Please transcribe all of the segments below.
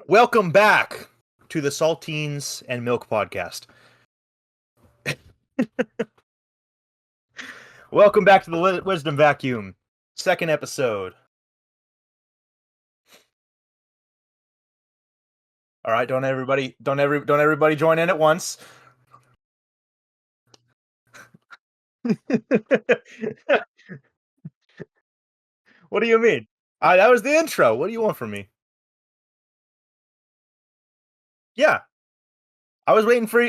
Welcome back to the Saltines and Milk podcast. Welcome back to the Wisdom Vacuum, second episode. All right, don't everybody join in at once. What do you mean? That was the intro. What do you want from me? Yeah, I was waiting for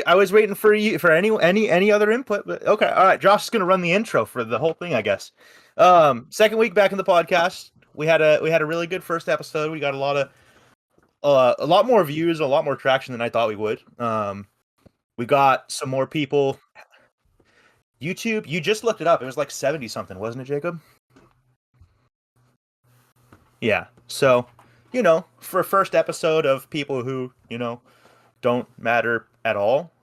you for any other input. But okay, all right. Josh is gonna run the intro for the whole thing, I guess. Second week back in the podcast. We had a really good first episode. We got a lot more views, a lot more traction than I thought we would. We got some more people. YouTube, you just looked it up. It was like 70 something, wasn't it, Jacob? Yeah. So, for first episode of people who, don't matter at all,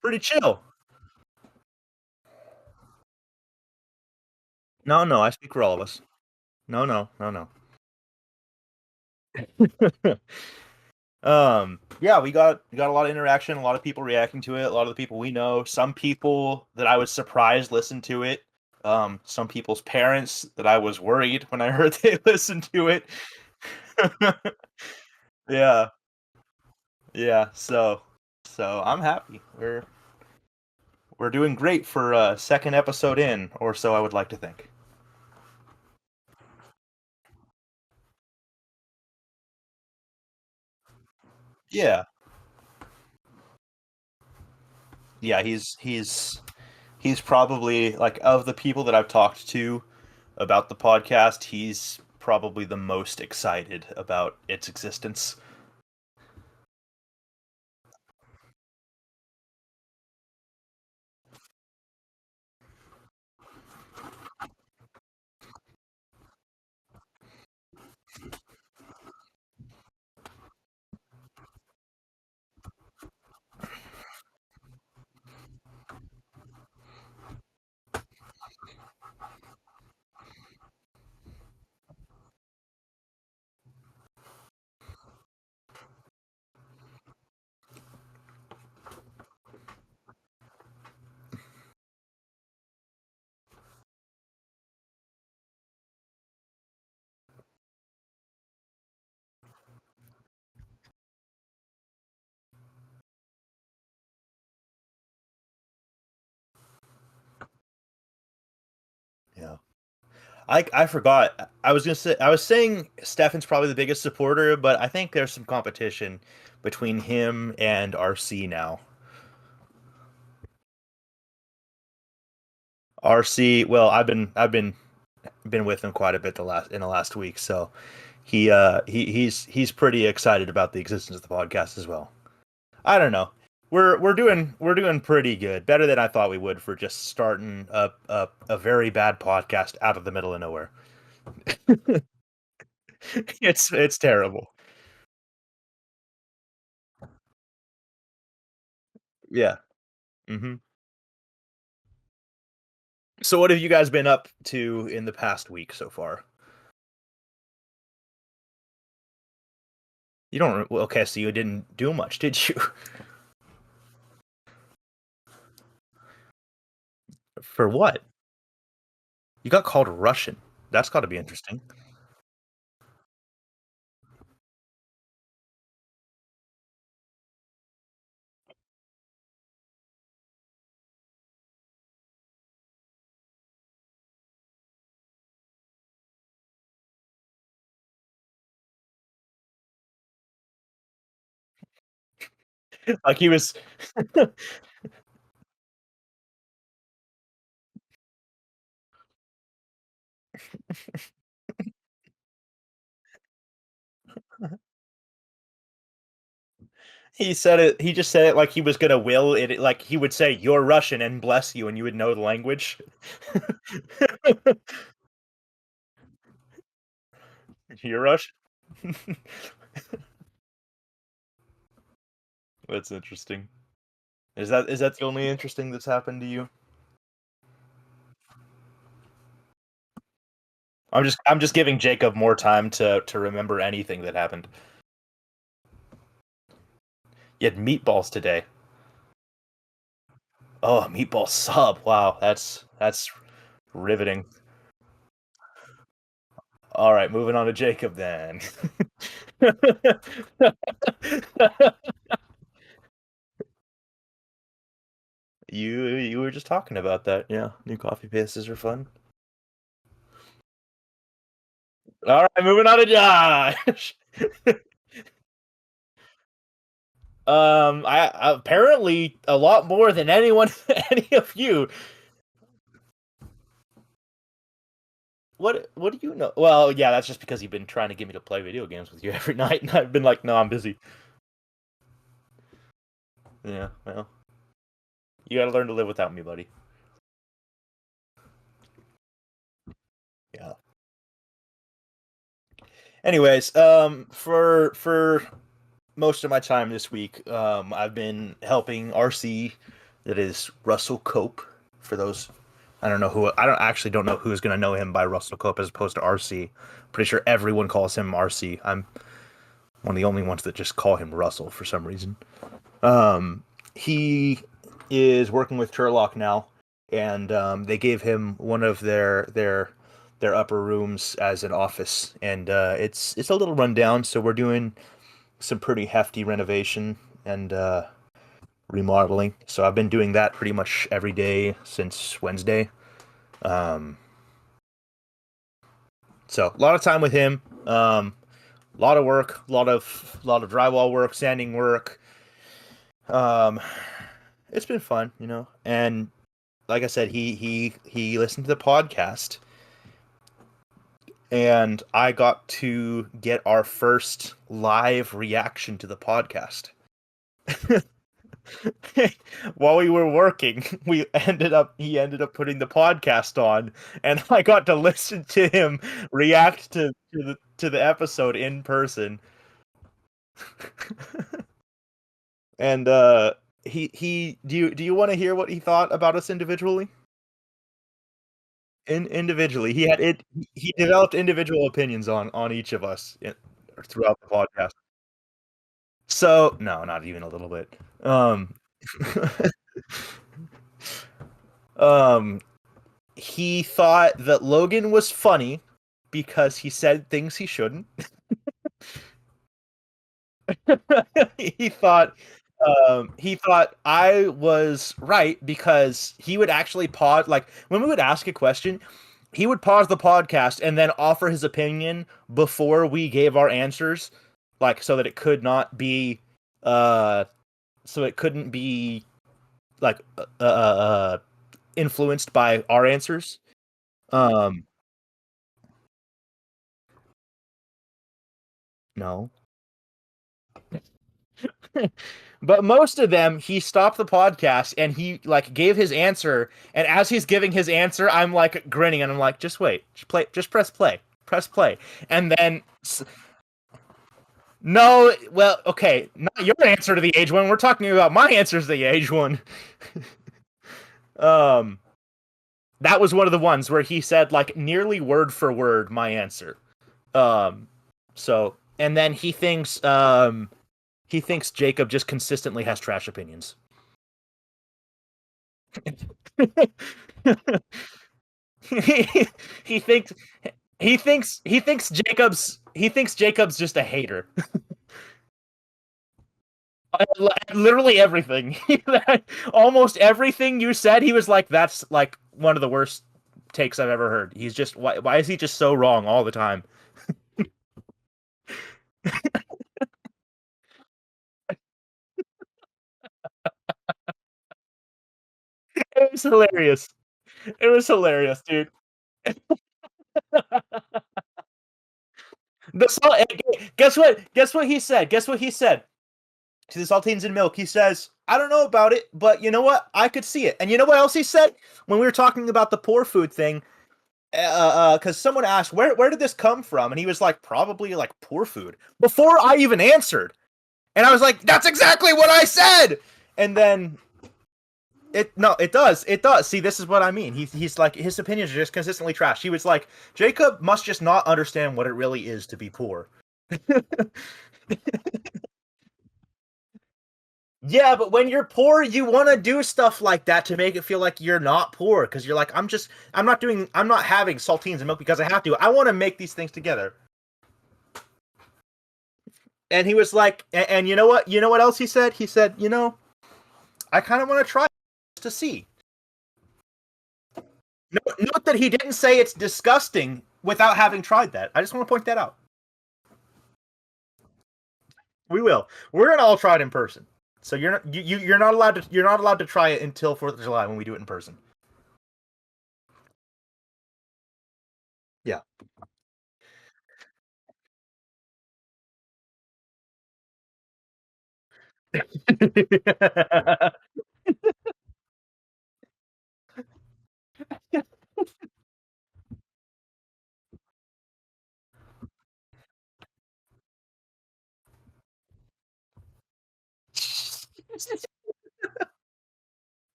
pretty chill. No, no, I speak for all of us. No, no, no, no. Yeah, we got a lot of interaction, a lot of people reacting to it, a lot of the people we know, some people that I was surprised listened to it. Some people's parents that I was worried when I heard they listened to it. Yeah, yeah. So I'm happy. We're doing great for second episode in, or so I would like to think. Yeah, yeah. He's probably like of the people that I've talked to about the podcast, he's probably the most excited about its existence. Yeah. I forgot. I was saying Stefan's probably the biggest supporter, but I think there's some competition between him and RC now. RC, well, I've been with him quite a bit the last week, so he's pretty excited about the existence of the podcast as well. I don't know. We're doing pretty good, better than I thought we would for just starting a very bad podcast out of the middle of nowhere. It's terrible. Yeah. Hmm. So what have you guys been up to in the past week so far? You don't well, okay, so you didn't do much, did you? For what? You got called Russian. That's got to be interesting. Like he was he just said it like he was gonna will it, like he would say you're Russian and bless you and you would know the language. You're Russian. That's interesting. Is that the only interesting that's happened to you? I'm just giving Jacob more time to remember anything that happened. You had meatballs today. Oh, meatball sub. Wow, that's riveting. All right, moving on to Jacob then. You were just talking about that. Yeah, new coffee pastes are fun. All right, moving on to Josh. I apparently a lot more than anyone, any of you. What do you know? Well, yeah, that's just because you've been trying to get me to play video games with you every night, and I've been like, no, I'm busy. Yeah, well, you got to learn to live without me, buddy. Yeah. Anyways, for most of my time this week, I've been helping RC, that is Russell Cope. For those, I don't actually don't know who's gonna know him by Russell Cope as opposed to RC. Pretty sure everyone calls him RC. I'm one of the only ones that just call him Russell for some reason. He is working with Turlock now, and they gave him one of their upper rooms as an office, and it's a little rundown. So we're doing some pretty hefty renovation and remodeling. So I've been doing that pretty much every day since Wednesday. Um, so a lot of time with him. A lot of work, a lot of drywall work, sanding work. Um, it's been fun, And like I said, he listened to the podcast, and I got to get our first live reaction to the podcast. While we were working, he ended up putting the podcast on, and I got to listen to him react to the episode in person. And he do you want to hear what he thought about us individually? Individually, he developed individual opinions on each of us throughout the podcast. So no, not even a little bit. Um, he thought that Logan was funny because he said things he shouldn't. He thought I was right because he would actually pause, like when we would ask a question, he would pause the podcast and then offer his opinion before we gave our answers, like so that it could not be uh so it couldn't be like influenced by our answers. Um no. But most of them, he stopped the podcast and he like gave his answer. And as he's giving his answer, I'm like grinning and I'm like, just wait, just press play. And then no, well, okay, not your answer to the age one. We're talking about my answers to the age one. um, that was one of the ones where he said like nearly word for word my answer. Um, so and then he thinks Jacob just consistently has trash opinions. he, he thinks he thinks Jacob's just a hater. Literally everything. Almost everything you said, he was like, "That's like one of the worst takes I've ever heard." He's just why is he just so wrong all the time? It was hilarious. It was hilarious, dude. Guess what? Guess what he said? Guess what he said to the saltines and milk? He says, "I don't know about it, but you know what? I could see it." And you know what else he said when we were talking about the poor food thing? Because someone asked, "Where did this come from?" And he was like, "Probably like poor food." Before I even answered, and I was like, "That's exactly what I said." And then It no, it does. It does. See, this is what I mean. He's like his opinions are just consistently trash. He was like, Jacob must just not understand what it really is to be poor. Yeah, but when you're poor, you want to do stuff like that to make it feel like you're not poor because you're like, I'm not having saltines and milk because I have to. I want to make these things together. And he was like, and you know what? You know what else he said? He said, I kind of want to try to see. Note that he didn't say it's disgusting without having tried that. I just want to point that out. We will. We're gonna all try it in person. So you're not allowed to try it until 4th of July when we do it in person. Yeah.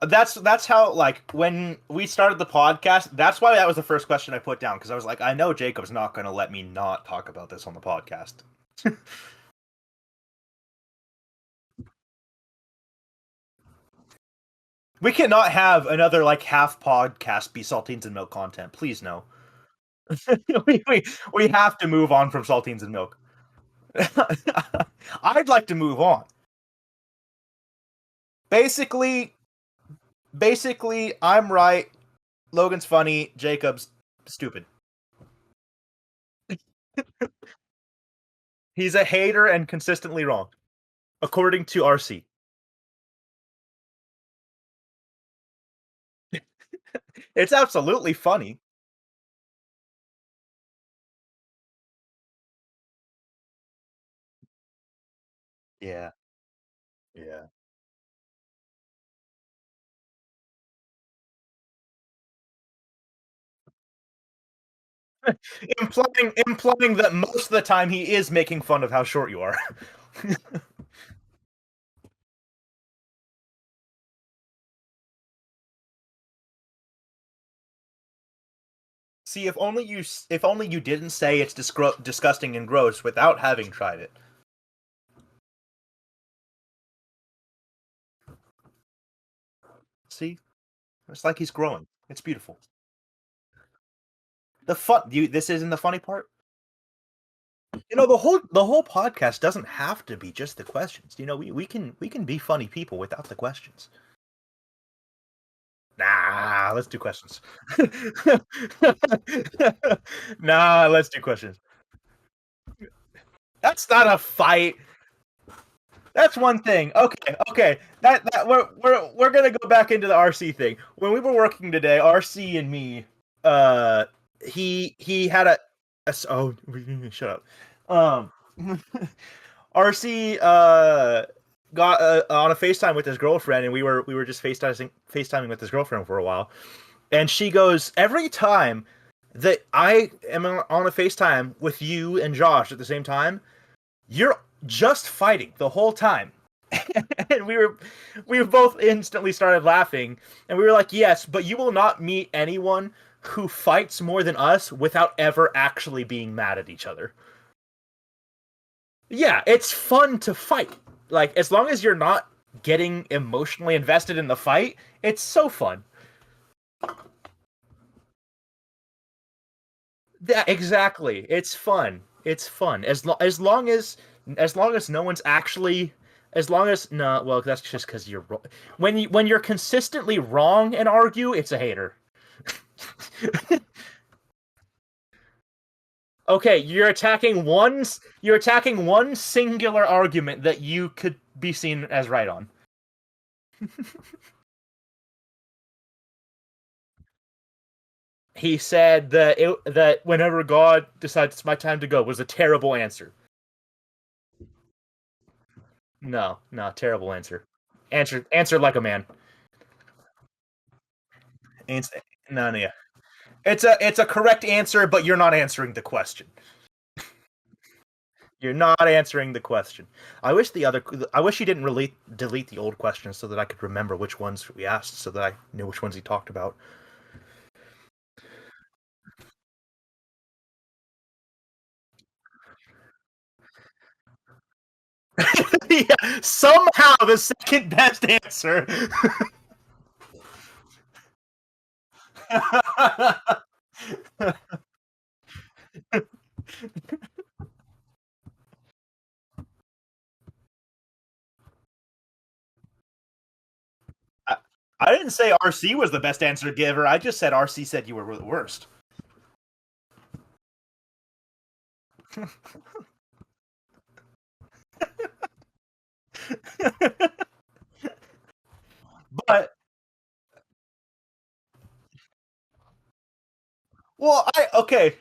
That's how like when we started the podcast. That's why that was the first question I put down because I was like, I know Jacob's not going to let me not talk about this on the podcast. We cannot have another like half podcast be saltines and milk content. Please no. We have to move on from saltines and milk. I'd like to move on. Basically, I'm right. Logan's funny. Jacob's stupid. He's a hater and consistently wrong, according to RC. It's absolutely funny. Yeah, yeah. Implying that most of the time he is making fun of how short you are. See, if only you didn't say it's disgusting and gross without having tried it. See, it's like he's growing. It's beautiful. This isn't the funny part. The whole podcast doesn't have to be just the questions. We can be funny people without the questions. Nah, let's do questions. Nah, let's do questions. That's not a fight. That's one thing. Okay, okay. That we're gonna go back into the RC thing. When we were working today, RC and me, uh, he had oh shut up. RC got on a FaceTime with his girlfriend, and we were just FaceTiming with his girlfriend for a while, and she goes every time that I am on a FaceTime with you and Josh at the same time, you're just fighting the whole time. And we both instantly started laughing, and we were like, yes, but you will not meet anyone who fights more than us without ever actually being mad at each other. Yeah, it's fun to fight. Like, as long as you're not getting emotionally invested in the fight, it's so fun. Yeah, exactly. It's fun. It's fun. As long as no one's actually as long as no, well, that's just because you're wrong. When you're consistently wrong and argue, it's a hater. Okay, you're attacking one singular argument that you could be seen as right on. He said that whenever God decides it's my time to go was a terrible answer. No, no, terrible answer. Answer like a man. Answer, no, no, yeah. It's a correct answer, but you're not answering the question. You're not answering the question. I wish you didn't really delete the old questions so that I could remember which ones we asked, so that I knew which ones he talked about. Yeah, somehow the second best answer. I, I didn't say RC was the best answer giver. I just said RC said you were the worst. But well, I okay.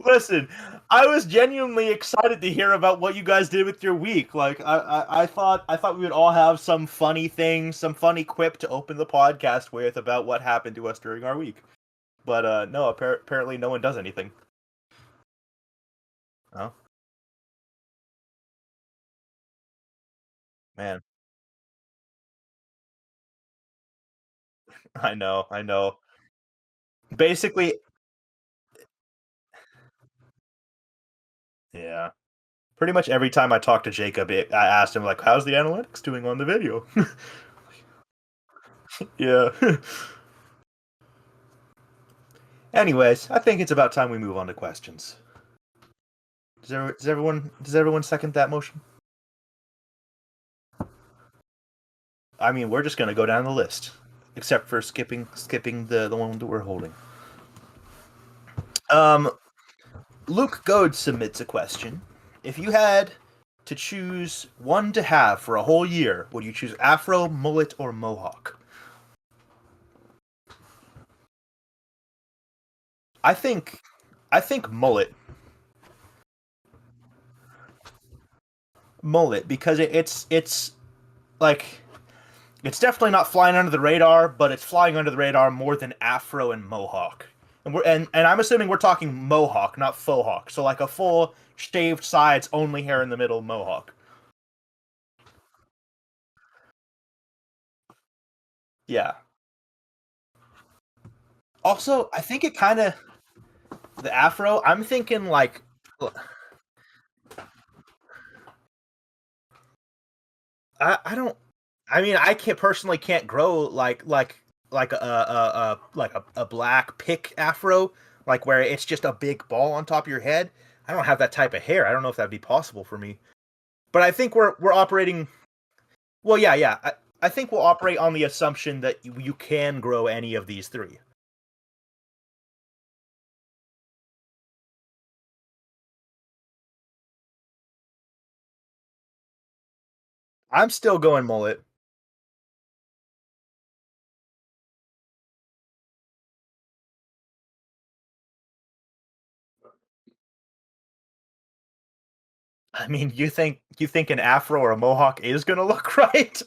Listen, I was genuinely excited to hear about what you guys did with your week. Like, I thought we would all have some funny thing, some funny quip to open the podcast with about what happened to us during our week. But no, apparently no one does anything. Oh man, I know. Basically, yeah. Pretty much every time I talk to Jacob, I asked him like, "How's the analytics doing on the video?" Yeah. Anyways, I think it's about time we move on to questions. Does everyone second that motion? I mean, we're just gonna go down the list, except for skipping the one that we're holding. Um, Luke Goad submits a question. If you had to choose one to have for a whole year, would you choose afro, mullet, or mohawk? I think I think mullet because it's like it's definitely not flying under the radar, but it's flying under the radar more than afro and mohawk. And I'm assuming we're talking mohawk, not faux hawk. So like a full shaved sides, only hair in the middle mohawk. Yeah. Also, I think it kind of the afro. I'm thinking like I don't. I mean, I can't personally can't grow like a black pick afro, like where it's just a big ball on top of your head. I don't have that type of hair. I don't know if that'd be possible for me. But I think we're operating. Well, yeah, yeah. I think we'll operate on the assumption that you can grow any of these three. I'm still going mullet. I mean, you think an afro or a mohawk is gonna look right?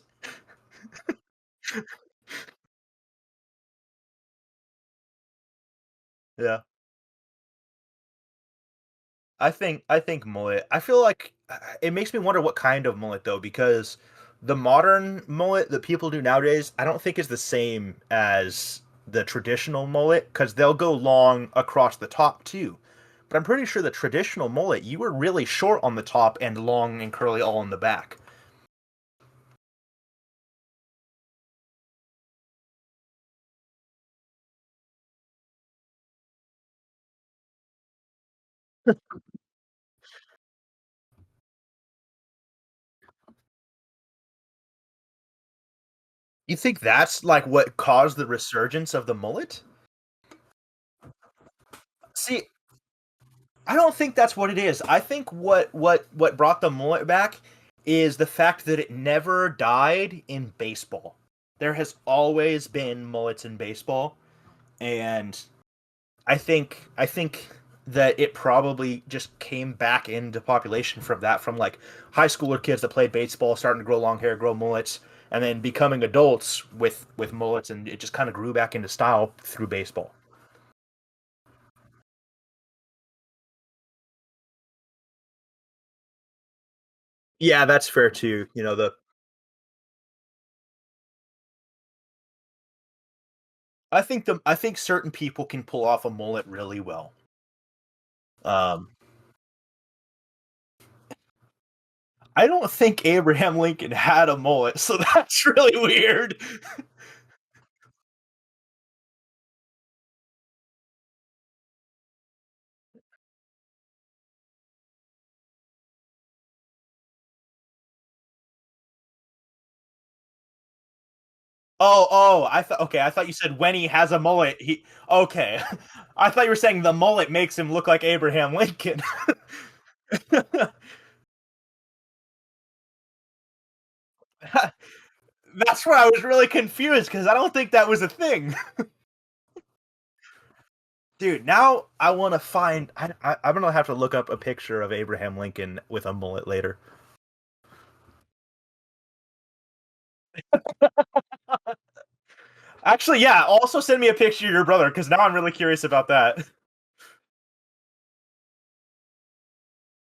Yeah. I think mullet. I feel like it makes me wonder what kind of mullet though, because the modern mullet that people do nowadays, I don't think is the same as the traditional mullet because they'll go long across the top too. But I'm pretty sure the traditional mullet, you were really short on the top and long and curly all in the back. You think that's like what caused the resurgence of the mullet? See, I don't think that's what it is. I think what brought the mullet back is the fact that it never died in baseball. There has always been mullets in baseball, and I think that it probably just came back into population from that, from like high schooler kids that played baseball, starting to grow long hair, grow mullets, and then becoming adults with mullets, and it just kind of grew back into style through baseball. Yeah, that's fair too. You know, the I think certain people can pull off a mullet really well. Um, I don't think Abraham Lincoln had a mullet, so that's really weird. Oh, I thought okay. I thought you said when he has a mullet, he okay. I thought you were saying the mullet makes him look like Abraham Lincoln. That's where I was really confused because I don't think that was a thing, dude. Now I want to find. I'm gonna have to look up a picture of Abraham Lincoln with a mullet later. Actually, yeah. Also, send me a picture of your brother because now I'm really curious about that.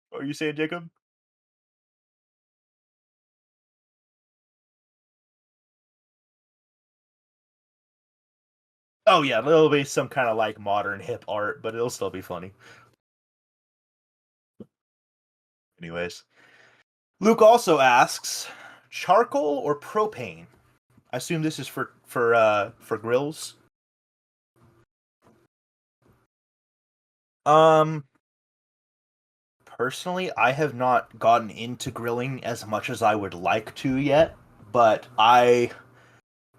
What are you saying, Jacob? Oh yeah, there'll be some kind of like modern hip art, but it'll still be funny. Anyways, Luke also asks, charcoal or propane? I assume this is for grills. Um, Personally, I have not gotten into grilling as much as I would like to yet, but I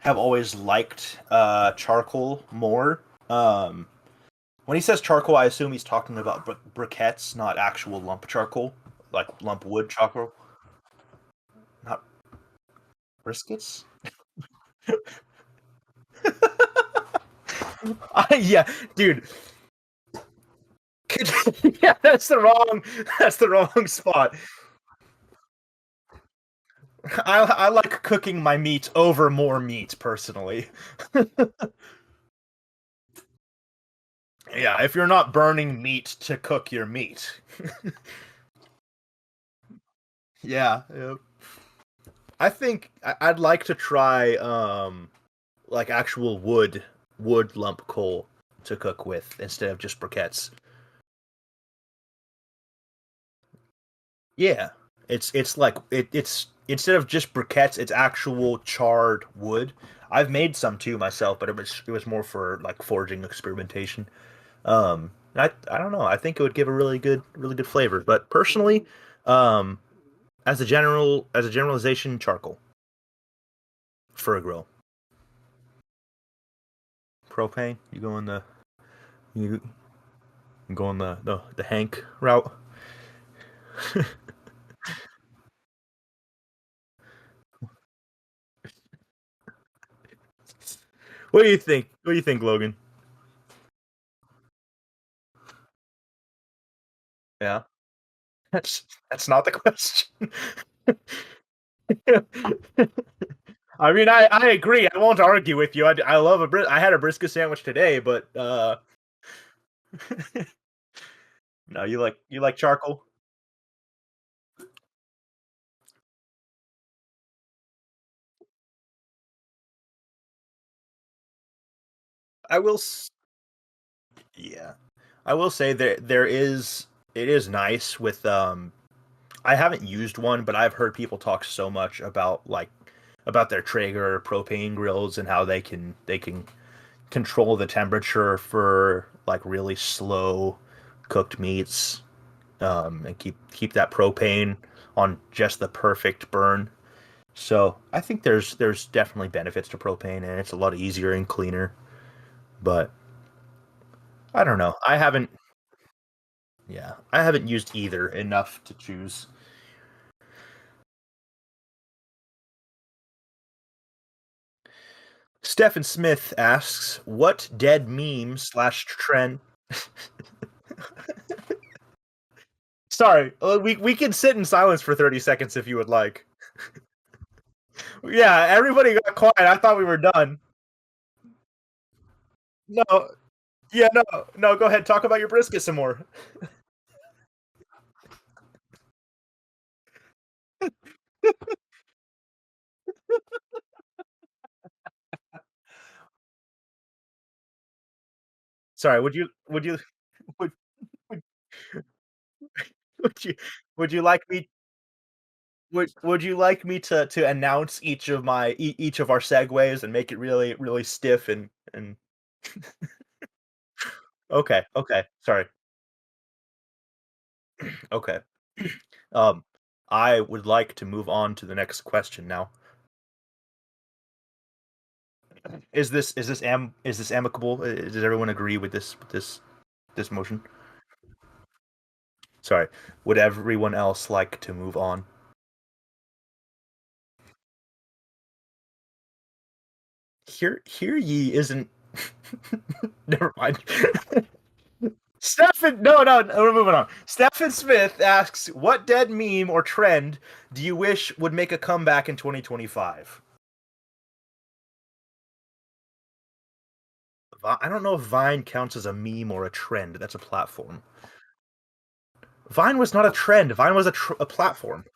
have always liked charcoal more. When he says charcoal, I assume he's talking about briquettes, not actual lump charcoal, like lump wood charcoal, not briskets. Yeah, dude. Yeah, that's the wrong spot. I like cooking my meat over more meat personally. Yeah, if you're not burning meat to cook your meat. Yeah, yeah. I think I'd like to try like actual wood lump coal to cook with instead of just briquettes. Yeah, it's like it's instead of just briquettes, it's actual charred wood. I've made some too myself, but it was more for like forging experimentation. I don't know. I think it would give a really good flavor. But personally, um, as a generalization, charcoal for a grill. Propane, you going the Hank route. What do you think? What do you think, Logan? Yeah, that's not the question. I mean, I agree. I won't argue with you. I love I had a brisket sandwich today, but no, you like charcoal. I will. Yeah, I will say there is it is nice with I haven't used one, but I've heard people talk so much about like about their Traeger propane grills and how they can control the temperature for like really slow cooked meats, and keep that propane on just the perfect burn. So I think there's definitely benefits to propane, and it's a lot easier and cleaner. But I don't know. I haven't used either enough to choose. Stephen Smith asks, "What dead meme slash trend?" Sorry, we can sit in silence for 30 seconds if you would like. Yeah, everybody got quiet. I thought we were done. No, yeah, no, no. Go ahead, talk about your brisket some more. Sorry, would, would, would you would you like me would you like me to announce each of our segues and make it really stiff and okay, okay, sorry. Okay. Um, I would like to move on to the next question now. Is this amicable? Does everyone agree with this motion? Sorry. Would everyone else like to move on? Here ye isn't. Never mind. Stefan, no, we're moving on. Stefan Smith asks, "What dead meme or trend do you wish would make a comeback in 2025?" I don't know if Vine counts as a meme or a trend. That's a platform. Vine was not a trend. Vine was a platform.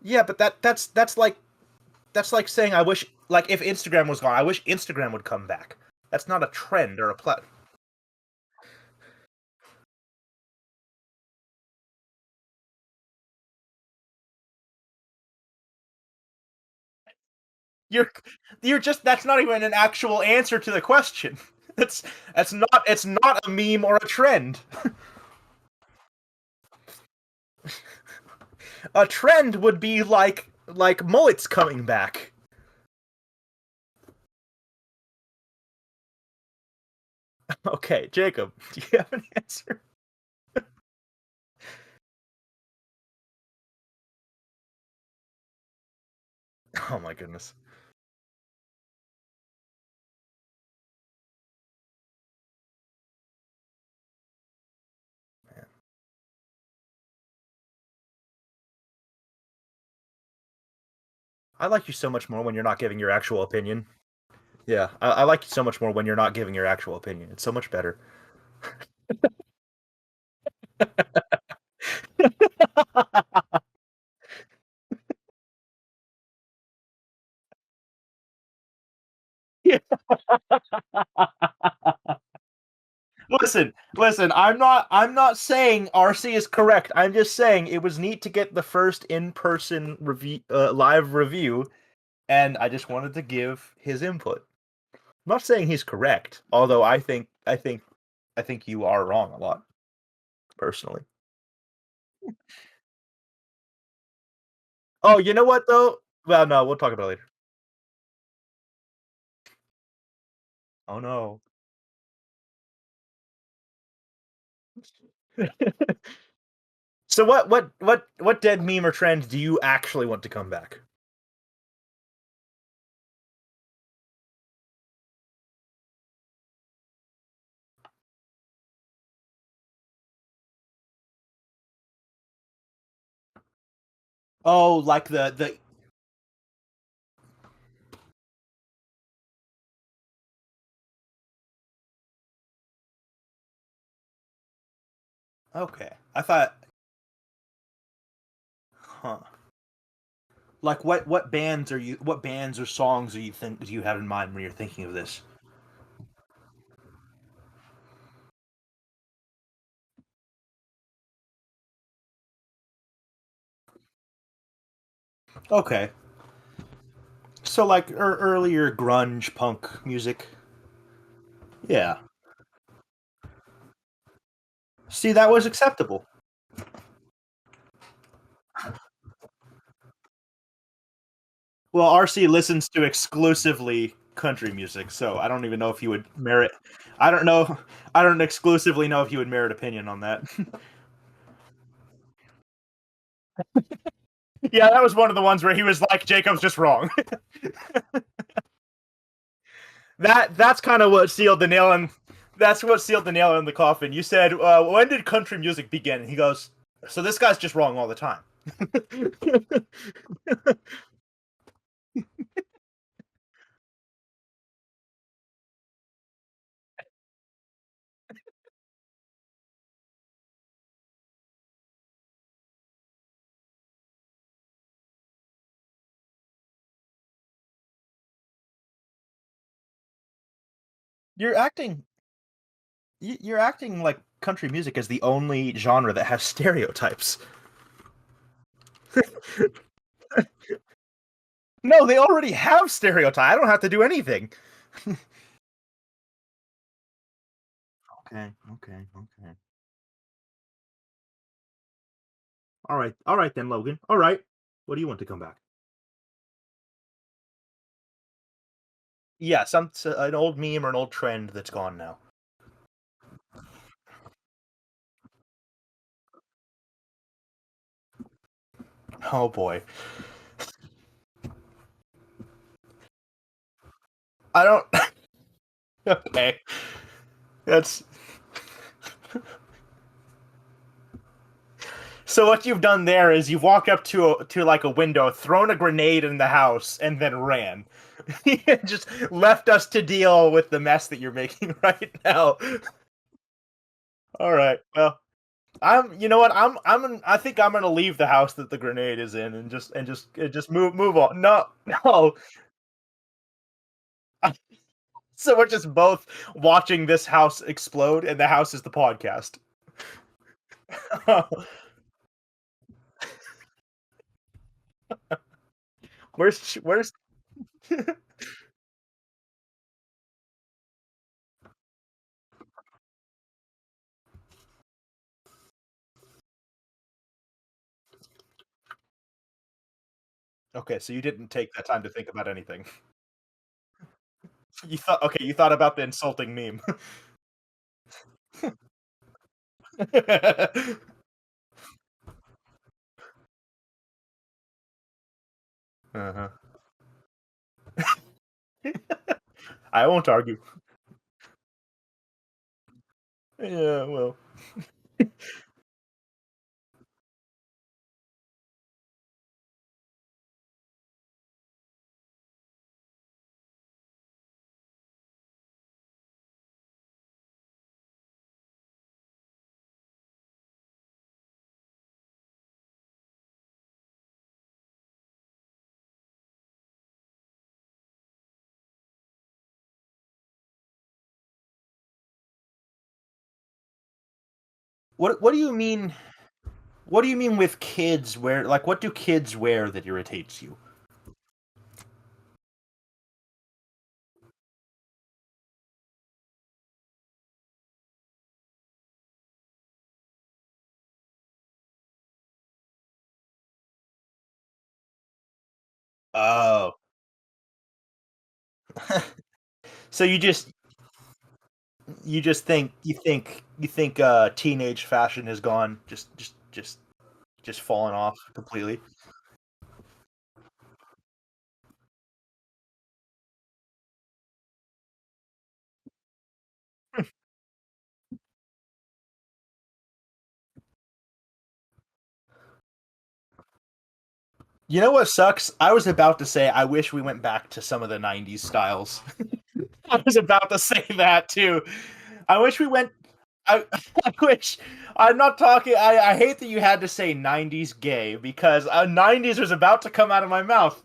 Yeah, but that's like saying I wish like if Instagram was gone, I wish Instagram would come back. That's not a trend or a plat. You're you're just that's not even an actual answer to the question. That's it's not a meme or a trend. A trend would be like mullets coming back. Okay, Jacob, do you have an answer? Oh my goodness. Man. I like you so much more when you're not giving your actual opinion. Yeah, I like you so much more when you're not giving your actual opinion. It's so much better. Yeah. Listen. I'm not saying RC is correct. I'm just saying it was neat to get the first in-person review, live review, and I just wanted to give his input. I'm not saying he's correct, although I think you are wrong a lot, personally. Oh, you know what though? Well, no, we'll talk about it later. Oh no. So what dead meme or trend do you actually want to come back? Oh, like the okay. I thought, huh. Like what bands or songs do you have in mind when you're thinking of this? Okay. So like earlier grunge punk music. Yeah. See, that was acceptable. Well, RC listens to exclusively country music, so I don't even know if he would merit. I don't know. I don't exclusively know if he would merit opinion on that. Yeah, that was one of the ones where he was like, "Jacob's just wrong." That's kind of what sealed the nail in. That's what sealed the nail in the coffin. You said, "When did country music begin?" And he goes, "So this guy's just wrong all the time." You're acting, you're acting like country music is the only genre that has stereotypes. No, they already have stereotypes. I don't have to do anything. Okay, okay, okay. All right then, Logan. All right. What do you want to come back? Yeah, some an old meme or an old trend that's gone now. Oh boy. I don't. Okay, that's so. What you've done there is you've walked up to like a window, thrown a grenade in the house, and then ran. Just left us to deal with the mess that you're making right now. All right. Well, you know what? I think I'm gonna leave the house that the grenade is in and just move on. No, no. So we're just both watching this house explode, and the house is the podcast. Where's Okay, so you didn't take that time to think about anything. You thought about the insulting meme. Uh-huh. I won't argue. Yeah, well. What do you mean what do you mean with kids wear like what do kids wear that irritates you? Oh. So you think teenage fashion has gone just fallen off completely. You know what sucks? I was about to say I wish we went back to some of the 90s styles. I was about to say that too. I wish we went I, I wish I'm not talking I hate that you had to say 90s gay because 90s was about to come out of my mouth.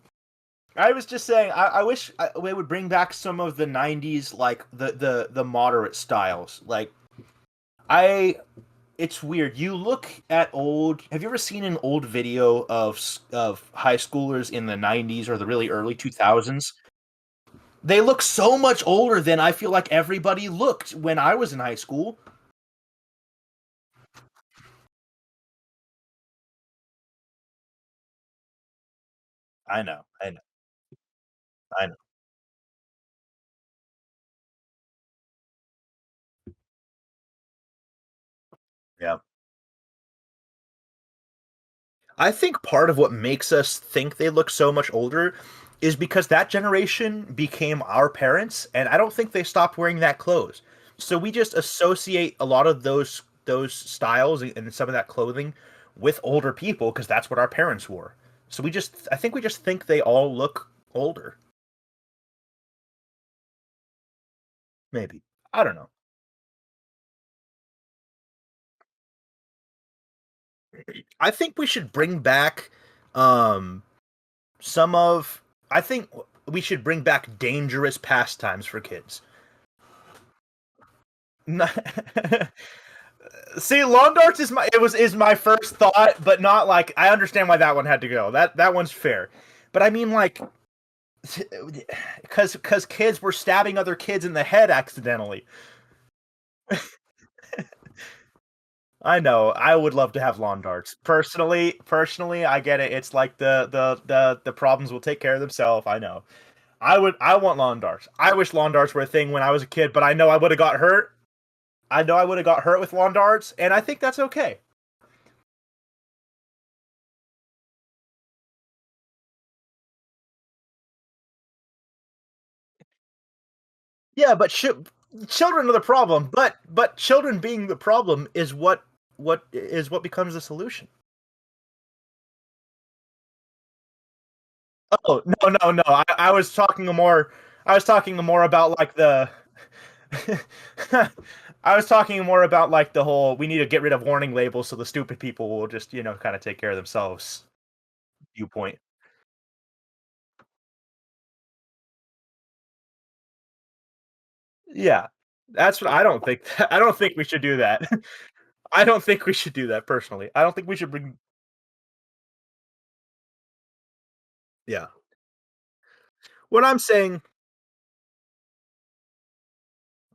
I was just saying I wish we would bring back some of the 90s like the moderate styles. Like I it's weird. You look at old. Have you ever seen an old video of high schoolers in the '90s or the really early 2000s? They look so much older than I feel like everybody looked when I was in high school. I know, I know, I know. Yeah. I think part of what makes us think they look so much older is because that generation became our parents, and I don't think they stopped wearing that clothes. So we just associate a lot of those styles and some of that clothing with older people because that's what our parents wore. So I think we just think they all look older. Maybe. I don't know. I think we should bring back um some of I think we should bring back dangerous pastimes for kids. See, lawn darts is my first thought, but not like I understand why that one had to go. That one's fair. But I mean like because kids were stabbing other kids in the head accidentally. I know. I would love to have lawn darts. Personally, I get it. It's like the problems will take care of themselves. I know. I want lawn darts. I wish lawn darts were a thing when I was a kid, but I know I would have got hurt. I know I would have got hurt with lawn darts, and I think that's okay. Yeah, but children are the problem. But children being the problem is what becomes the solution. Oh no! I was talking more about like the I was talking more about like the whole we need to get rid of warning labels so the stupid people will just kind of take care of themselves viewpoint. Yeah, that's what I don't think. I don't think we should do that. I don't think we should do that personally. I don't think we should bring. Yeah, what I'm saying.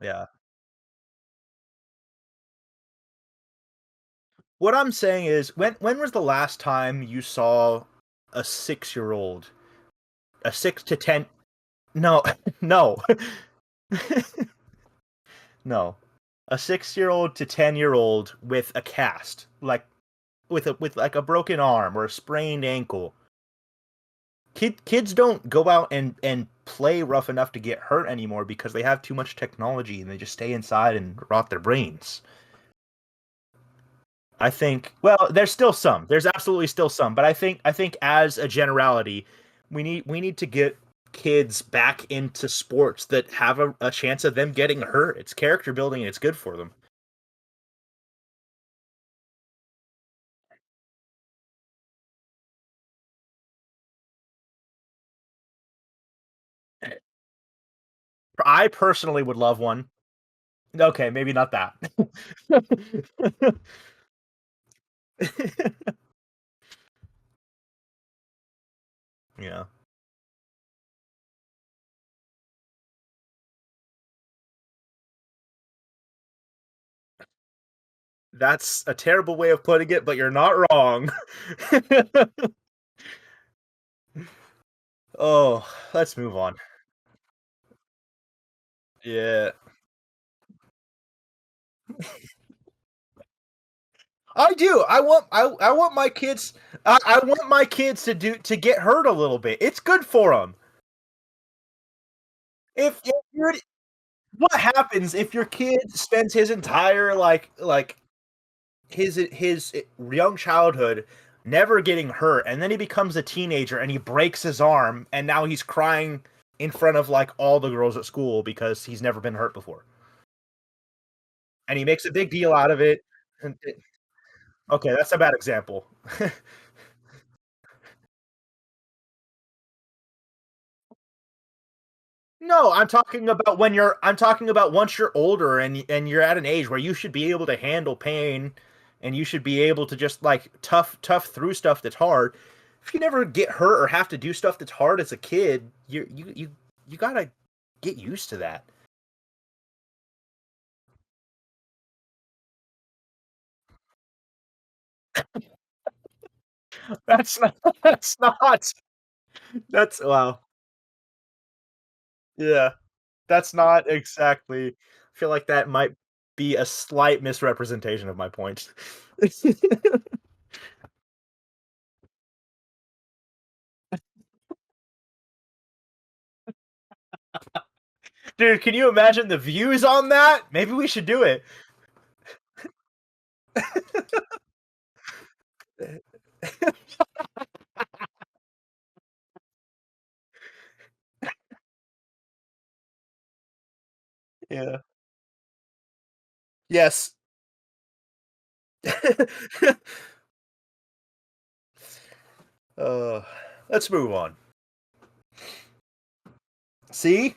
Yeah, what I'm saying is when was the last time you saw a 6-year old, a 6 to 10? No, no, no, a 6-year old to 10-year old with a cast, like with like a broken arm or a sprained ankle. Kids don't go out and play rough enough to get hurt anymore because they have too much technology and they just stay inside and rot their brains. I think well, there's still some. There's absolutely still some, but I think as a generality, we need to get kids back into sports that have a chance of them getting hurt. It's character building and it's good for them. I personally would love one. Okay, maybe not that. Yeah. That's a terrible way of putting it, but you're not wrong. Oh, let's move on. Yeah. I do. I want my kids I want my kids to get hurt a little bit. It's good for them. If you're what happens if your kid spends his entire like his young childhood never getting hurt and then he becomes a teenager and he breaks his arm and now he's crying in front of like all the girls at school because he's never been hurt before. And he makes a big deal out of it. And okay, that's a bad example. No, I'm talking about once you're older and you're at an age where you should be able to handle pain and you should be able to just like tough through stuff that's hard. If you never get hurt or have to do stuff that's hard as a kid, you got to get used to that. That's not that's not that's wow. Yeah. That's not exactly I feel like that might be a slight misrepresentation of my point. Dude, can you imagine the views on that? Maybe we should do it. Yeah. Yes. uh, let's move on. See,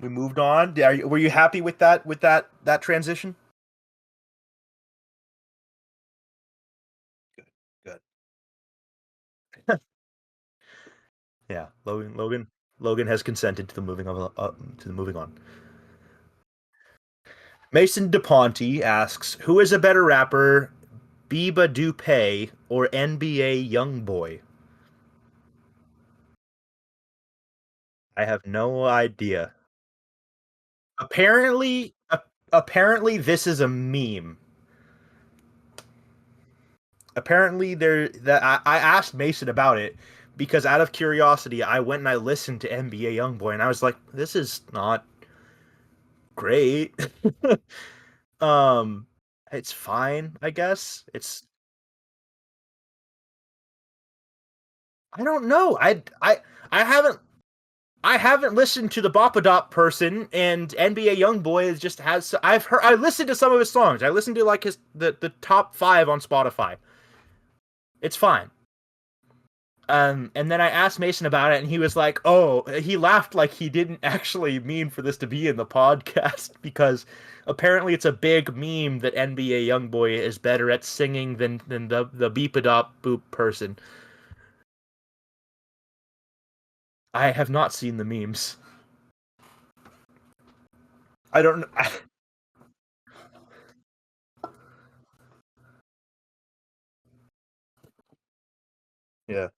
we moved on. Were you happy with that transition? Good. Yeah, Logan has consented to the moving of to the moving on. Mason DePonte asks, "Who is a better rapper, Biba Dupay or NBA YoungBoy?" I have no idea. Apparently, apparently this is a meme. Apparently there that I asked Mason about it because out of curiosity I went and I listened to NBA YoungBoy and I was like, this is not great. um it's fine, I guess. I don't know. I haven't I haven't listened to the Bopadop person, and NBA YoungBoy is just has. I listened to some of his songs. I listened to like the top 5 on Spotify. It's fine. And then I asked Mason about it, and he was like, "Oh," he laughed like he didn't actually mean for this to be in the podcast because apparently it's a big meme that NBA YoungBoy is better at singing than the Beepadop Boop person. I have not seen the memes. I don't. Yeah,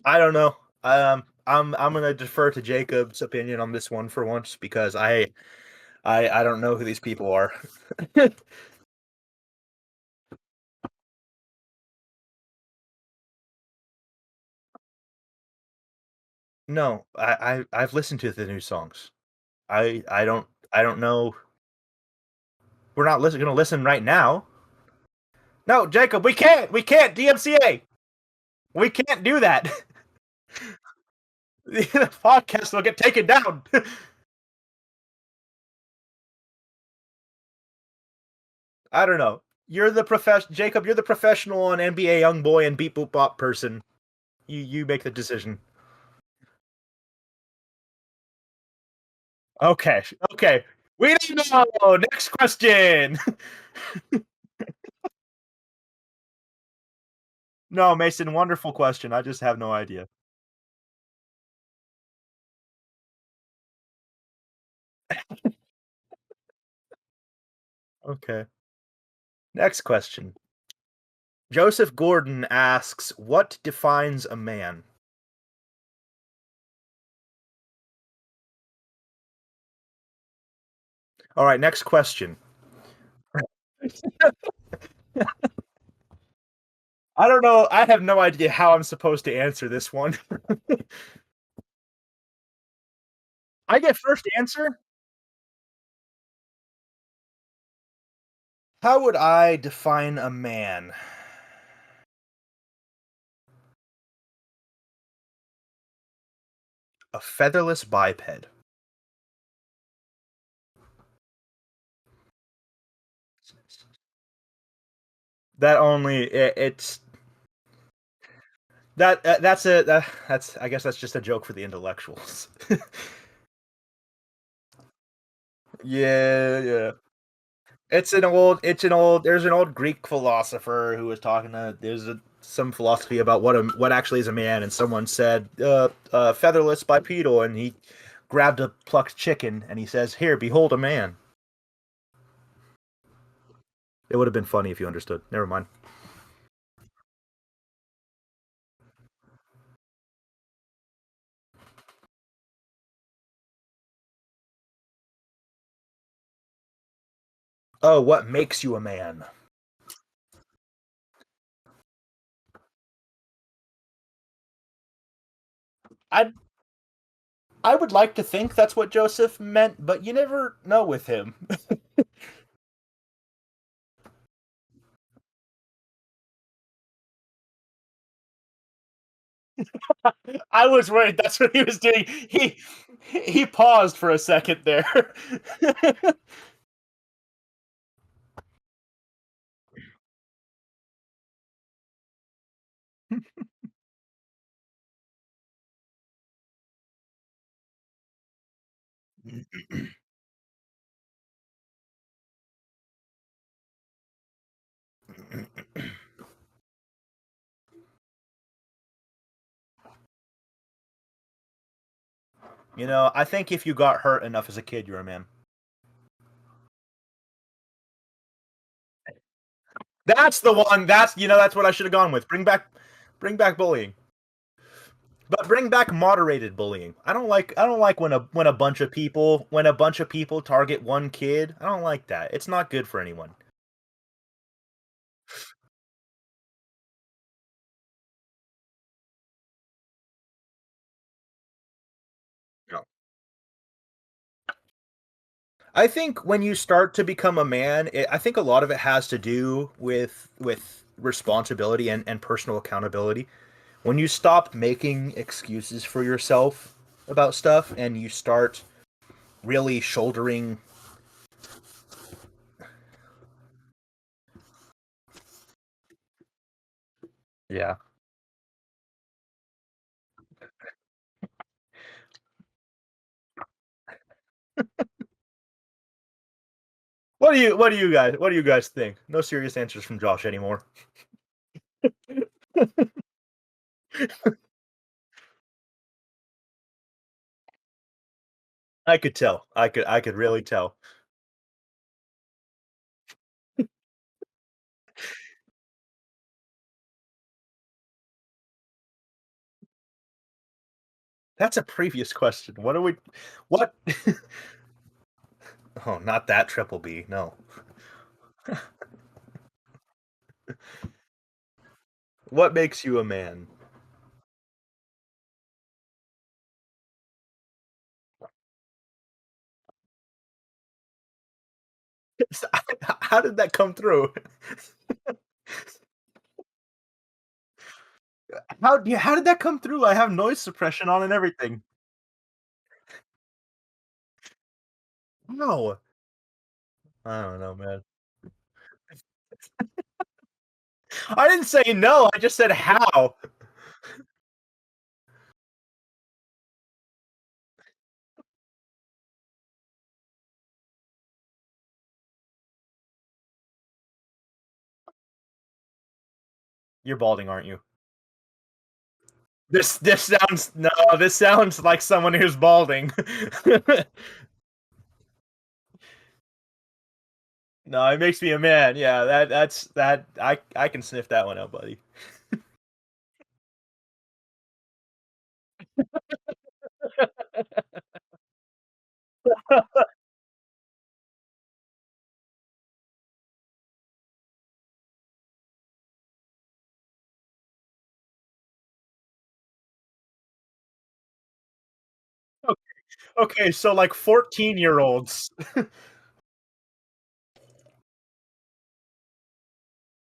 I don't know. I'm gonna defer to Jacob's opinion on this one for once because I don't know who these people are. No, I've listened to the new songs. I don't know. We're not gonna listen right now. No, Jacob, we can't DMCA. We can't do that. The podcast will get taken down. I don't know. Jacob. You're the professional on NBA YoungBoy and Beat Boop Bop person. You make the decision. Okay, okay. We don't know. Next question. No, Mason, wonderful question. I just have no idea. Okay. Next question. Joseph Gordon asks, "What defines a man?" All right, next question. I don't know. I have no idea how I'm supposed to answer this one. I get first answer? How would I define a man? A featherless biped. That only it's that's I guess that's just a joke for the intellectuals. Yeah, yeah. There's an old Greek philosopher who was talking to some philosophy about what actually is a man, and someone said featherless bipedal, and he grabbed a plucked chicken and he says, "Here, behold a man." It would have been funny if you understood. Never mind. Oh, what makes you a man? I I would like to think that's what Joseph meant, but you never know with him. I was worried that's what he was doing. He paused for a second there. I think if you got hurt enough as a kid, you're a man. That's the one. That's what I should have gone with. Bring back bullying, but bring back moderated bullying. I don't like when a bunch of people target one kid. I don't like that. It's not good for anyone. No. I think when you start to become a man, I think a lot of it has to do with responsibility and personal accountability. When you stop making excuses for yourself about stuff and you start really shouldering. Yeah. What do you guys think? No serious answers from Josh anymore. I could tell. I could really tell. That's a previous question. What Oh, not that triple B. No. What makes you a man? How did that come through? How did that come through? I have noise suppression on and everything. No. I don't know, man. I didn't say no. I just said how. You're balding, aren't you? This sounds like someone who's balding. No, it makes me a man. Yeah, that I can sniff that one out, buddy. Okay, so like 14-year-olds.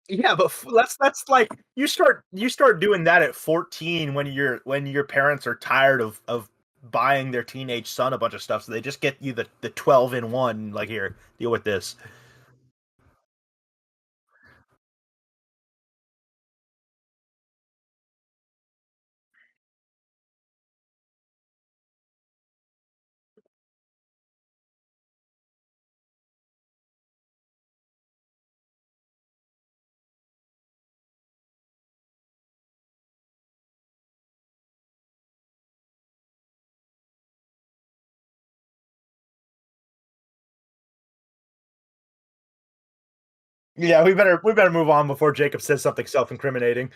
Yeah, but that's like you start doing that at 14 when your parents are tired of buying their teenage son a bunch of stuff, so they just get you the 12 in one. Like, here, deal with this. Yeah, we better move on before Jacob says something self-incriminating.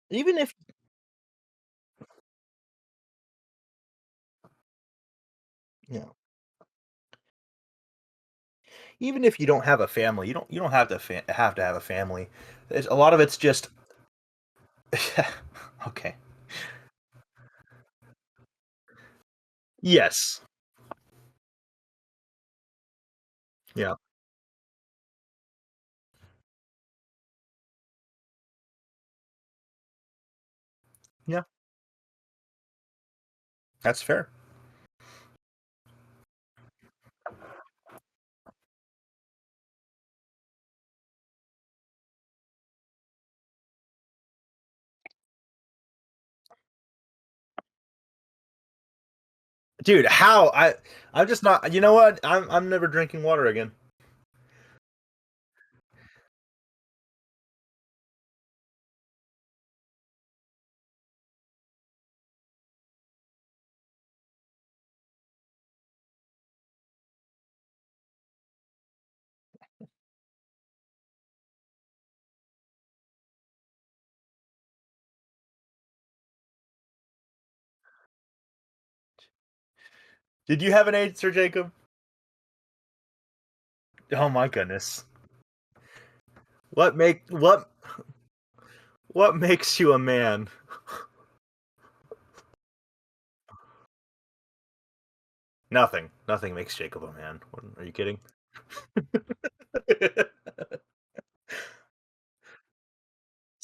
even if you know, even if you don't have a family, you don't have to have to have a family. A lot of it's just okay. Yes. Yeah. Yeah. That's fair. Dude, how I'm just not. You know what? I'm never drinking water again. Did you have an age, Sir Jacob? Oh my goodness. What makes you a man? Nothing. Nothing makes Jacob a man. Are you kidding?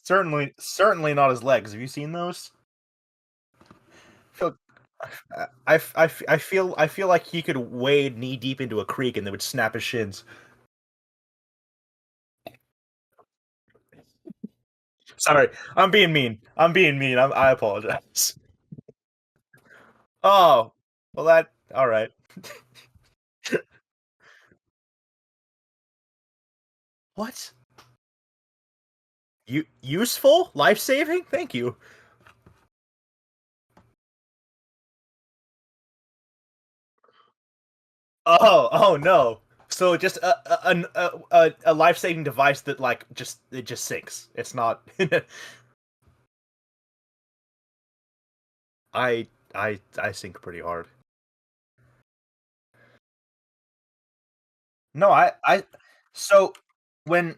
Certainly not his legs. Have you seen those? Feel- I feel like he could wade knee deep into a creek and they would snap his shins. Sorry, I'm being mean. I'm being mean. I apologize. Oh, well that all right. What? You useful? Life saving? Thank you. Oh no. So just a life saving device that like just it just sinks. It's not. I sink pretty hard. No, I so when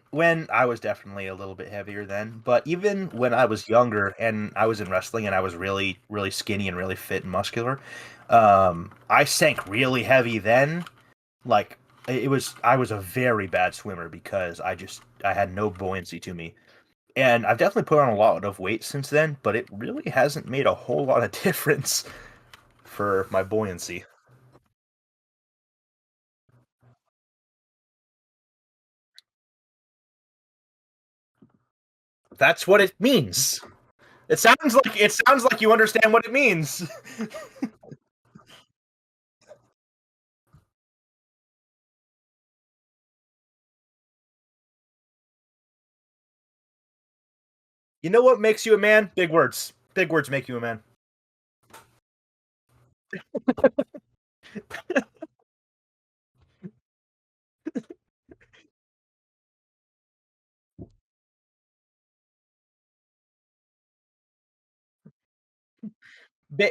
I was definitely a little bit heavier then, but even when I was younger and I was in wrestling and I was really skinny and really fit and muscular, I sank really heavy then. Like it was I was a very bad swimmer because I had no buoyancy to me. And I've definitely put on a lot of weight since then, but it really hasn't made a whole lot of difference for my buoyancy. That's what it means. It sounds like you understand what it means. You know what makes you a man? Big words. Big words make you a man.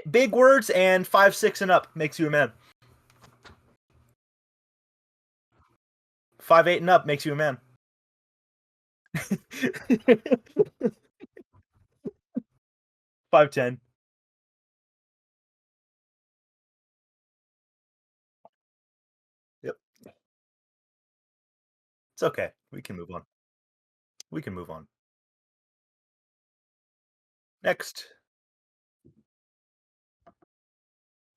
Big words and 5'6" and up makes you a man. 5'8" and up makes you a man. 5'10". Yep. It's okay. We can move on. We can move on. Next.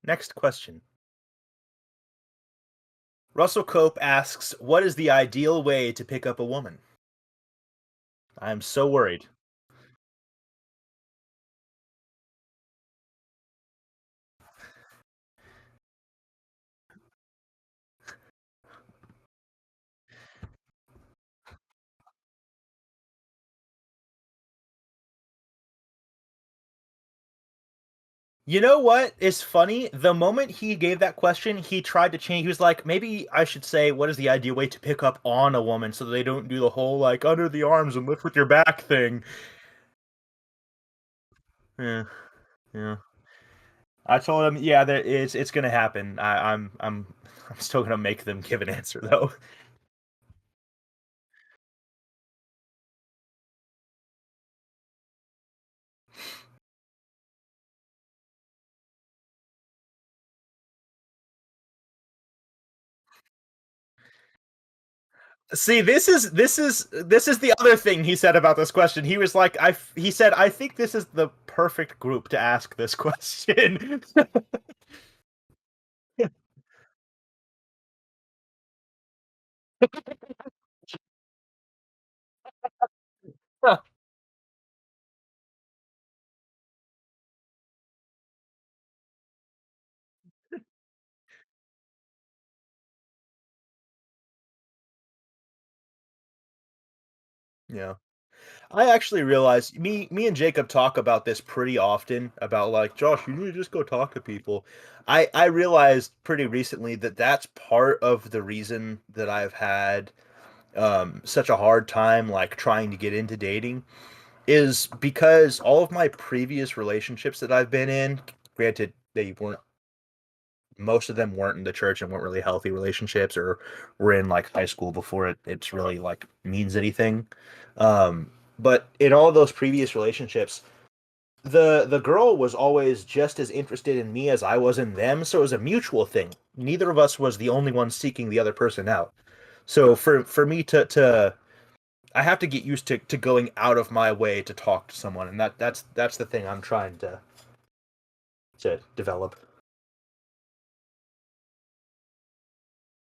Next question. Russell Cope asks, "What is the ideal way to pick up a woman?" I'm so worried. You know what is funny? The moment he gave that question, he tried to change. He was like, maybe I should say, what is the ideal way to pick up on a woman so they don't do the whole like under the arms and lift with your back thing. Yeah, yeah. I told him, yeah, that it's gonna happen. I'm still gonna make them give an answer though. See, this is the other thing he said about this question. He was like, he said, I think this is the perfect group to ask this question. Yeah. I actually realized me and Jacob talk about this pretty often about like Josh, you need to just go talk to people. I realized pretty recently that that's part of the reason that I've had such a hard time like trying to get into dating is because all of my previous relationships that I've been in, granted they weren't most of them weren't in the church and weren't really healthy relationships or were in like high school before it's really like means anything. But in all those previous relationships, the girl was always just as interested in me as I was in them, so it was a mutual thing. Neither of us was the only one seeking the other person out. So for me to I have to get used to going out of my way to talk to someone, and that's the thing I'm trying to develop.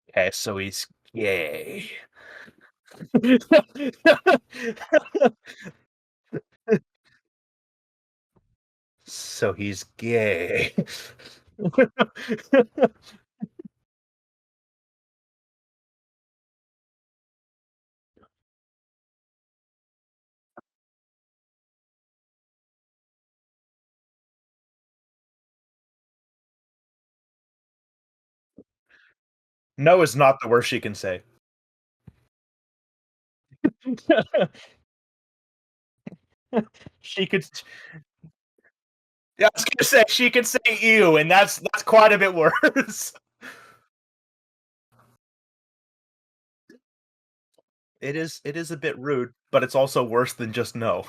Okay, so he's gay. So he's gay. No is not the worst she can say. She could, yeah, I was gonna say she could say ew, and that's quite a bit worse. It is a bit rude, but it's also worse than just no.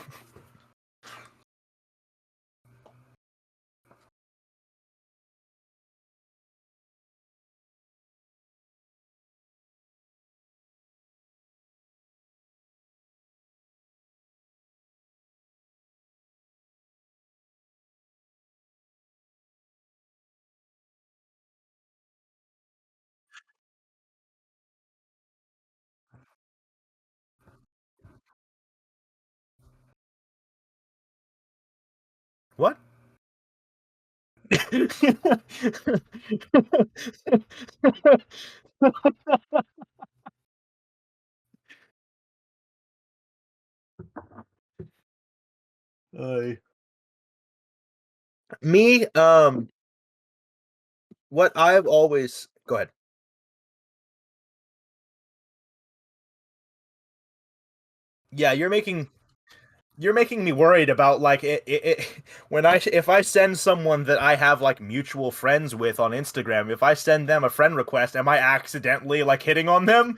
What? Uh, me, what I've always go ahead. Yeah, you're making me worried about like when I if I send someone that I have like mutual friends with on Instagram, if I send them a friend request, am I accidentally like hitting on them?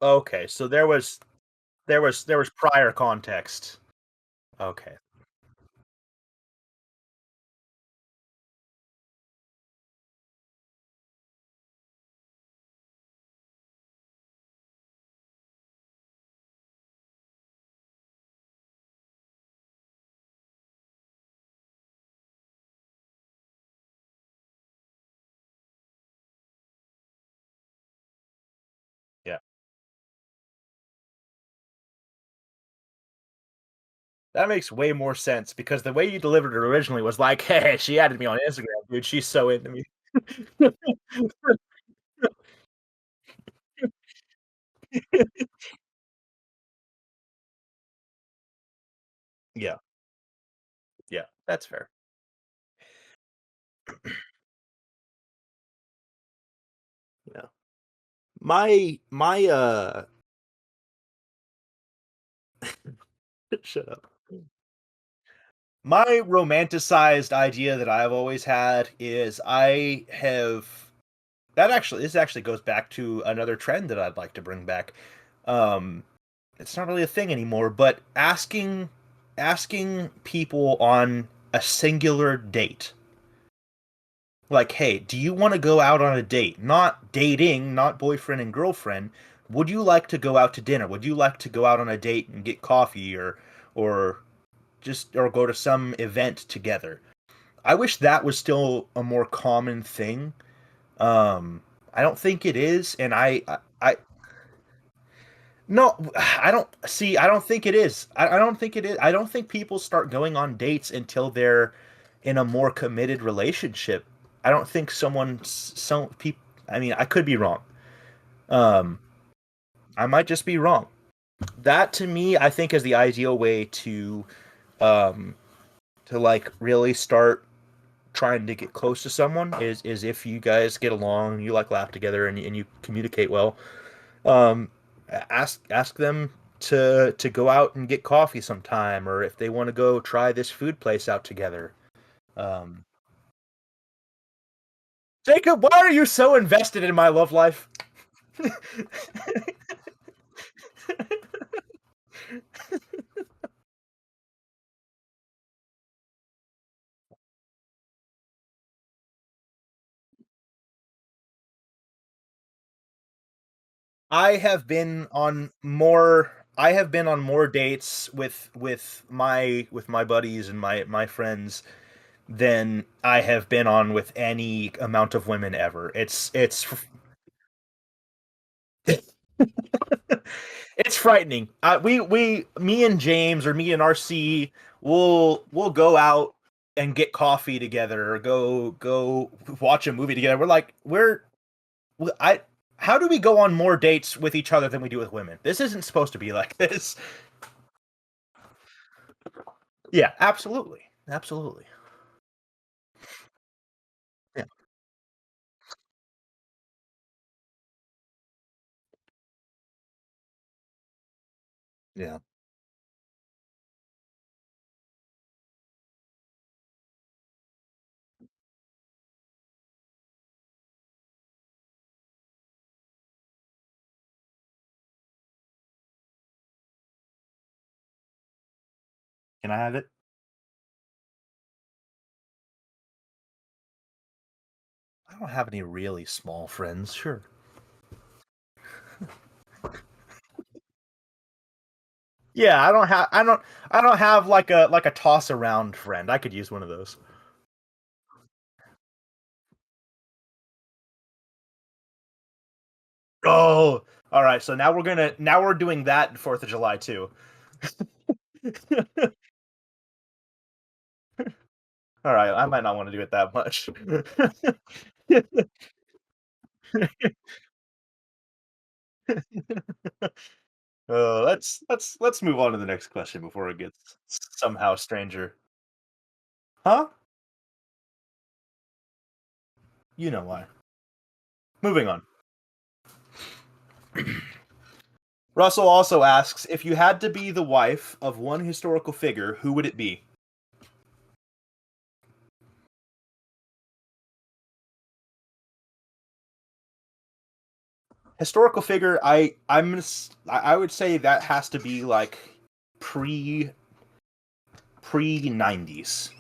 Okay, so there was prior context. Okay. That makes way more sense because the way you delivered it originally was like, "Hey, she added me on Instagram, dude. She's so into me." Yeah, yeah, that's fair. Yeah. My shut up. My romanticized idea that I've always had is I have that actually this actually goes back to another trend that I'd like to bring back. Um, it's not really a thing anymore, but asking people on a singular date. Like, hey, do you want to go out on a date? Not dating, not boyfriend and girlfriend. Would you like to go out to dinner? Would you like to go out on a date and get coffee or or go to some event together? I wish that was still a more common thing. I don't think it is, and I no, I don't see. I don't think it is. I don't think it is. I don't think people start going on dates until they're in a more committed relationship. I don't think some people. I mean, I could be wrong. Um, I might just be wrong. That to me, I think is the ideal way um to like really start trying to get close to someone is if you guys get along, you like laugh together, and you communicate well. Um, ask them to go out and get coffee sometime, or if they want to go try this food place out together. Um, Jacob, why are you so invested in my love life? I have been on more dates with my buddies and my friends than I have been on with any amount of women ever. It's frightening. Me and James or me and RC we'll go out and get coffee together or go watch a movie together. I how do we go on more dates with each other than we do with women? This isn't supposed to be like this. Yeah, absolutely. Absolutely. Yeah. Yeah. Can I have it? I don't have any really small friends. Sure. Yeah, I don't have like a toss around friend. I could use one of those. Oh, all right. So now we're doing that 4th of July too. All right, I might not want to do it that much. Let's move on to the next question before it gets somehow stranger. Huh? You know why. Moving on. Russell also asks if you had to be the wife of one historical figure, who would it be? Historical figure, I would say that has to be like pre pre 90s.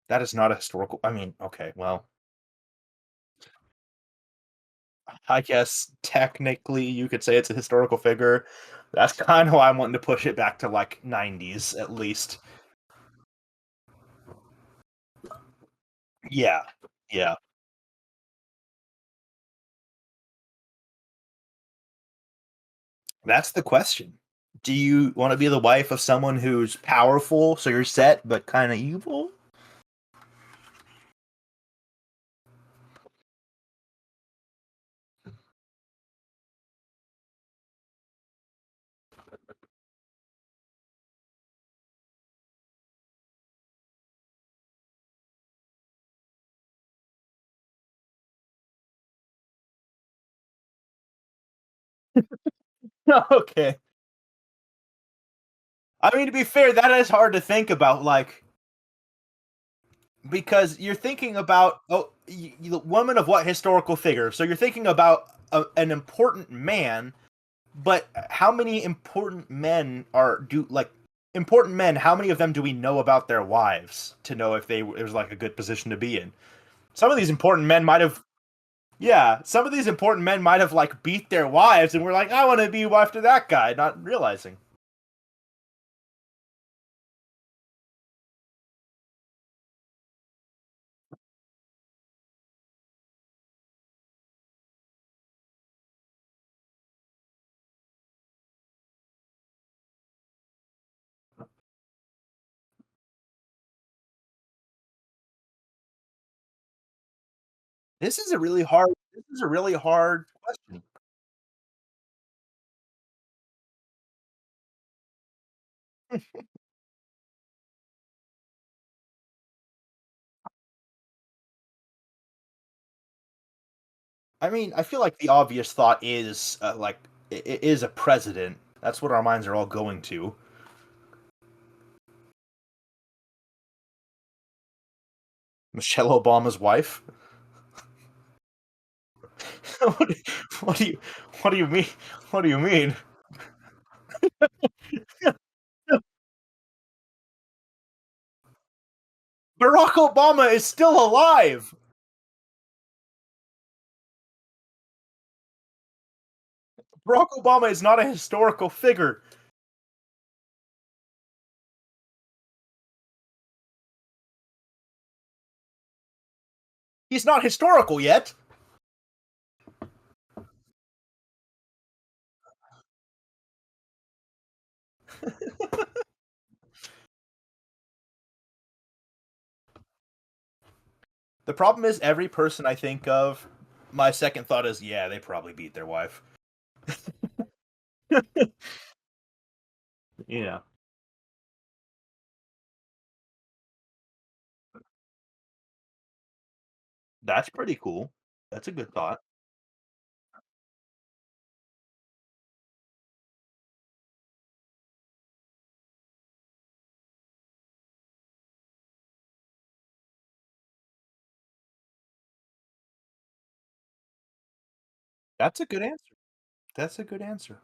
That is not a historical. I mean, okay, well, I guess technically you could say it's a historical figure. That's kind of why I'm wanting to push it back to like 90s at least. Yeah. Yeah. That's the question. Do you want to be the wife of someone who's powerful, so you're set, but kind of evil? Okay. I mean, to be fair, that is hard to think about, like, because you're thinking about the woman of what historical figure? So you're thinking about an important man, but how many important men are do like important men? How many of them do we know about their wives to know if they it was like a good position to be in? Some of these important men might have, yeah, some of these important men might have like beat their wives, and we're like, I want to be wife to that guy, not realizing. This is a really hard. This is a really hard question. I mean, I feel like the obvious thought is like it is a president. That's what our minds are all going to. Michelle Obama's wife. what, do, what do you what do you mean? What do you mean? Barack Obama is still alive. Barack Obama is not a historical figure. He's not historical yet. The problem is every person I think of, my second thought is, yeah, they probably beat their wife. Yeah, that's pretty cool. That's a good thought. That's a good answer. That's a good answer.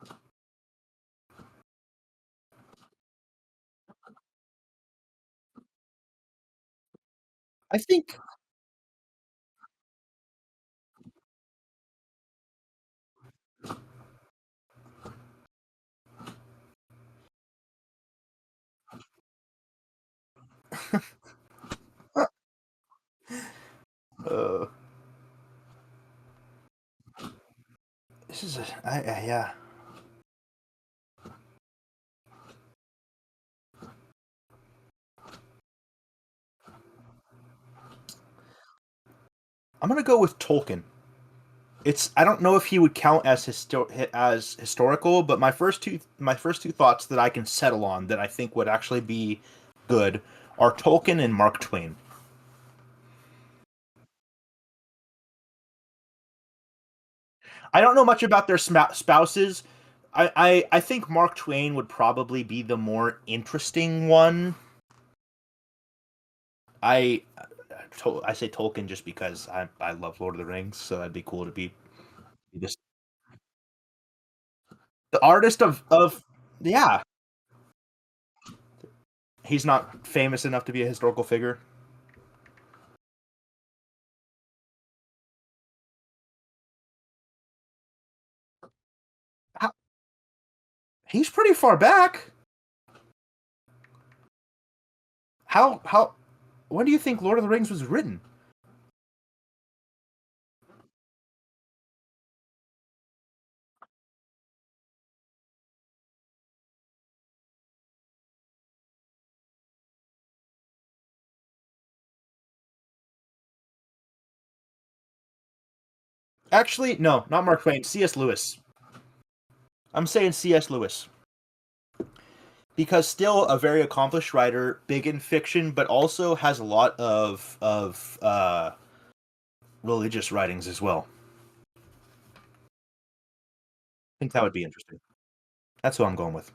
I think uh, this is yeah. I'm gonna go with Tolkien. It's I don't know if he would count as as historical, but my first two thoughts that I can settle on that I think would actually be good are Tolkien and Mark Twain. I don't know much about their spouses. I think Mark Twain would probably be the more interesting one. I say Tolkien just because I love Lord of the Rings, so that'd be cool to be just the artist of yeah. He's not famous enough to be a historical figure. How, he's pretty far back. How when do you think Lord of the Rings was written? Actually, no, not Mark Twain. C.S. Lewis. I'm saying C.S. Lewis because still a very accomplished writer, big in fiction, but also has a lot of religious writings as well. I think that would be interesting. That's who I'm going with.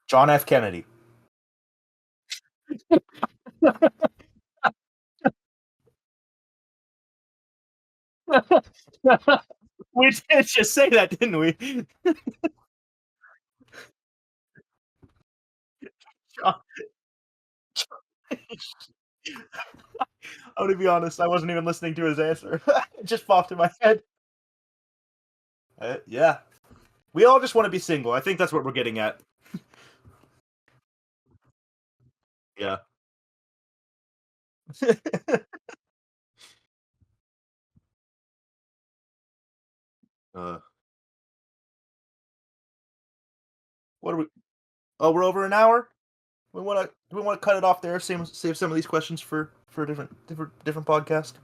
John F. Kennedy. We did just say that, didn't we? John, I'm gonna be honest. I wasn't even listening to his answer. It just popped in my head. Yeah, we all just want to be single. I think that's what we're getting at. Yeah. uh, what are we? Oh, we're over an hour. We want to. Do we want to cut it off there? Save some of these questions for a different podcast.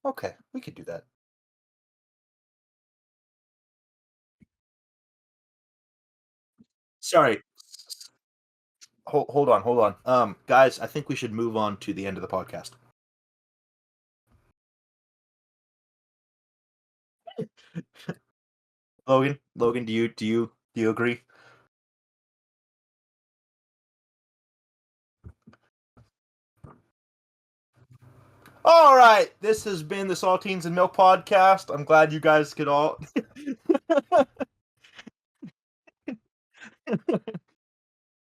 Okay, we could do that. Sorry. Hold on. Guys, I think we should move on to the end of the podcast. Logan, do you agree? All right, this has been the Saltines and Milk podcast. I'm glad you guys could all.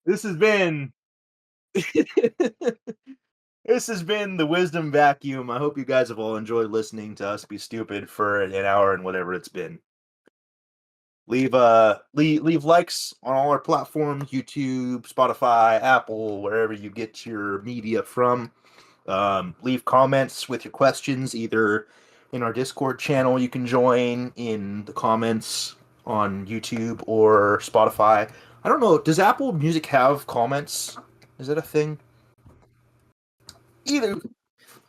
This has been. This has been the Wisdom Vacuum. I hope you guys have all enjoyed listening to us be stupid for an hour and whatever it's been. Leave likes on all our platforms: YouTube, Spotify, Apple, wherever you get your media from. Leave comments with your questions either in our Discord channel you can join, in the comments on YouTube or Spotify. I don't know, does Apple Music have comments? Is that a thing? Either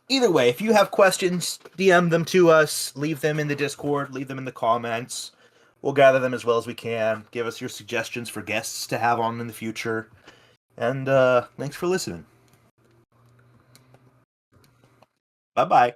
either way, if you have questions, DM them to us, leave them in the Discord, leave them in the comments. We'll gather them as well as we can. Give us your suggestions for guests to have on in the future. And thanks for listening. Bye bye.